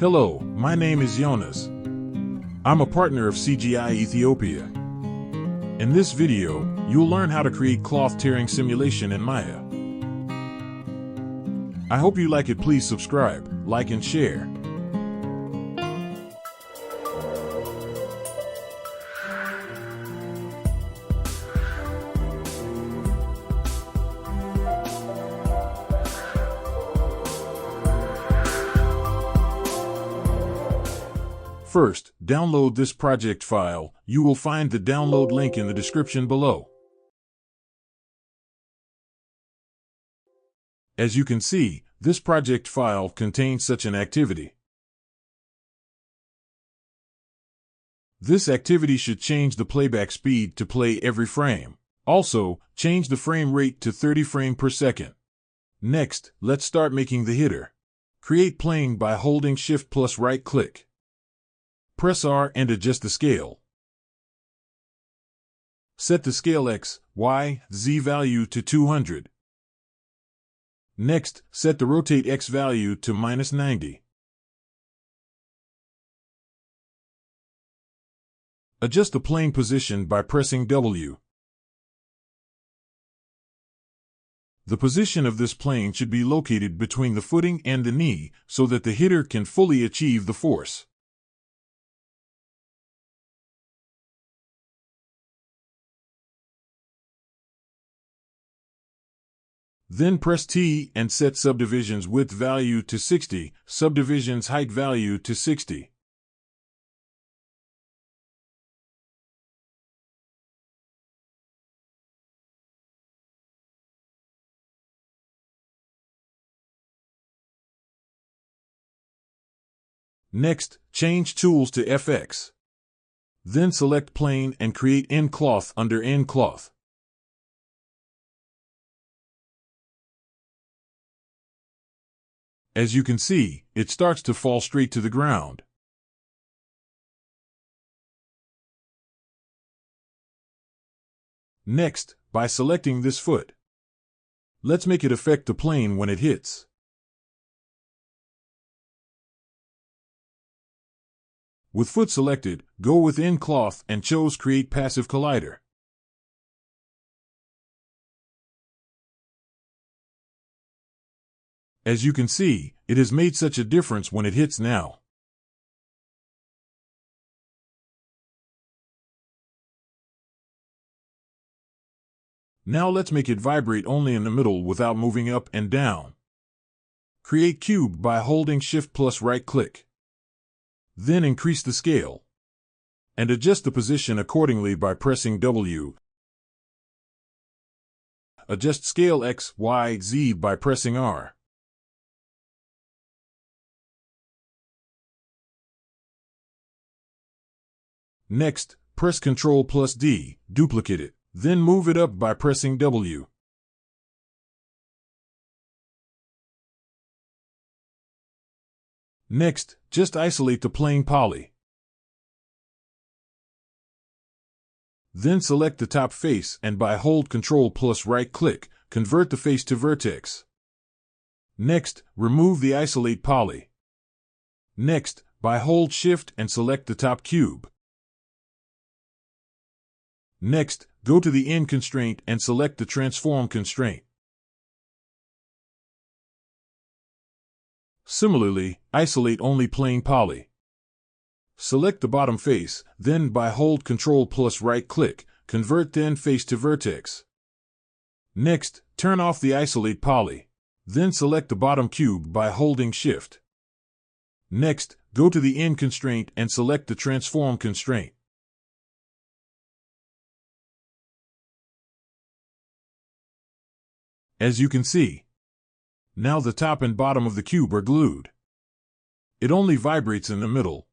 Hello, my name is Jonas. I'm a partner of CGI Ethiopia. In this video, you'll learn how to create cloth tearing simulation in Maya. I hope you like it. Please subscribe, like and share. First, download this project file. You will find the download link in the description below. As you can see, this project file contains such an activity. This activity should change the playback speed to play every frame. Also, change the frame rate to 30 frames per second. Next, let's start making the header. Create playing by holding Shift plus right click. Press R and adjust the scale. Set the scale X, Y, Z value to 200. Next, set the rotate X value to -90. Adjust the plane position by pressing W. The position of this plane should be located between the footing and the knee so that the hitter can fully achieve the force. Then press T and set subdivisions width value to 60, subdivisions height value to 60. Next, change Tools to FX. Then select Plane and create nCloth under nCloth. As you can see, it starts to fall straight to the ground. Next, by selecting this foot, let's make it affect the plane when it hits. With foot selected, go with nCloth and choose Create Passive Collider. As you can see, it has made such a difference when it hits now. Now let's make it vibrate only in the middle without moving up and down. Create cube by holding Shift plus right click. Then increase the scale. And adjust the position accordingly by pressing W. Adjust scale X, Y, Z by pressing R. Next, press Ctrl plus D, duplicate it, then move it up by pressing W. Next, just isolate the plane poly. Then select the top face and by hold Ctrl plus right click, convert the face to vertex. Next, remove the isolate poly. Next, by hold Shift and select the top cube. Next, go to the End constraint and select the Transform constraint. Similarly, isolate only plane poly. Select the bottom face, then by hold Ctrl plus right click, convert the end face to vertex. Next, turn off the isolate poly. Then select the bottom cube by holding Shift. Next, go to the End constraint and select the Transform constraint. As you can see, now the top and bottom of the cube are glued. It only vibrates in the middle.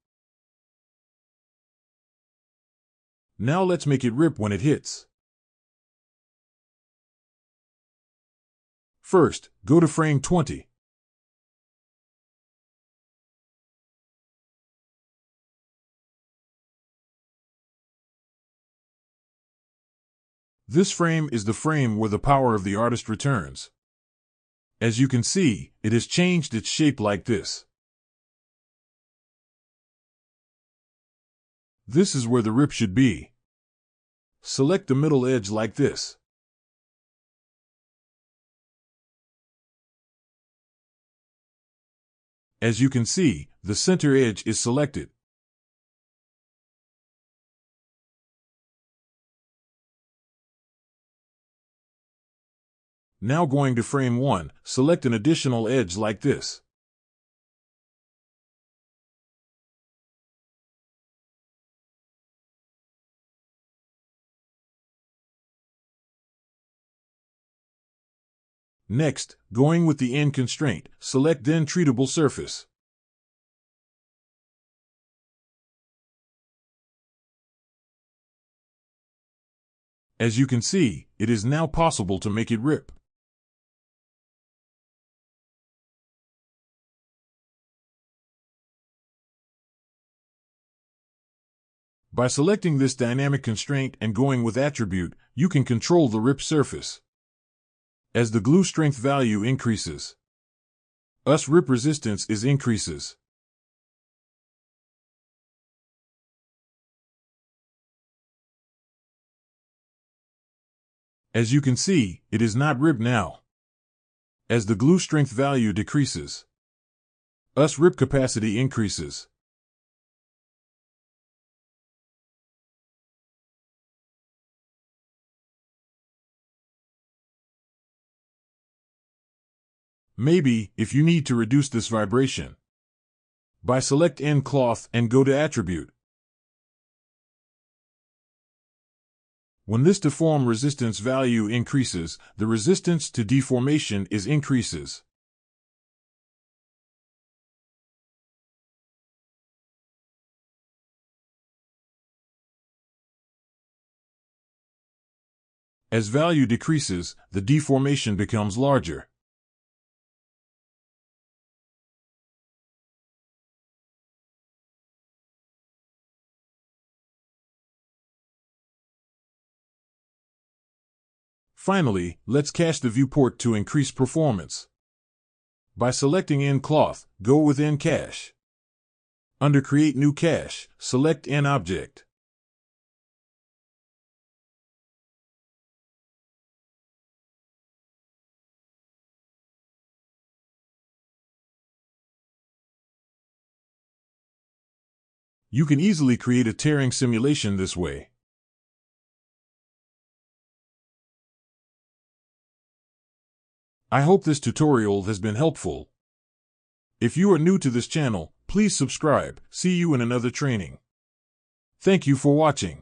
Now let's make it rip when it hits. First, go to frame 20. This frame is the frame where the power of the artist returns. As you can see, it has changed its shape like this. This is where the rip should be. Select the middle edge like this. As you can see, the center edge is selected. Now going to frame 1, select an additional edge like this. Next, going with the end constraint, select then treatable surface. As you can see, it is now possible to make it rip. By selecting this dynamic constraint and going with attribute, you can control the rip surface. As the glue strength value increases, rip resistance increases. As you can see, it is not ripped now. As the glue strength value decreases, rip capacity increases. Maybe, if you need to reduce this vibration, by select nCloth and go to attribute. When this deform resistance value increases, the resistance to deformation increases. As value decreases, the deformation becomes larger. Finally, let's cache the viewport to increase performance. By selecting nCloth, go with nCache. Under Create New Cache, select nObject. You can easily create a tearing simulation this way. I hope this tutorial has been helpful. If you are new to this channel, please subscribe. See you in another training. Thank you for watching.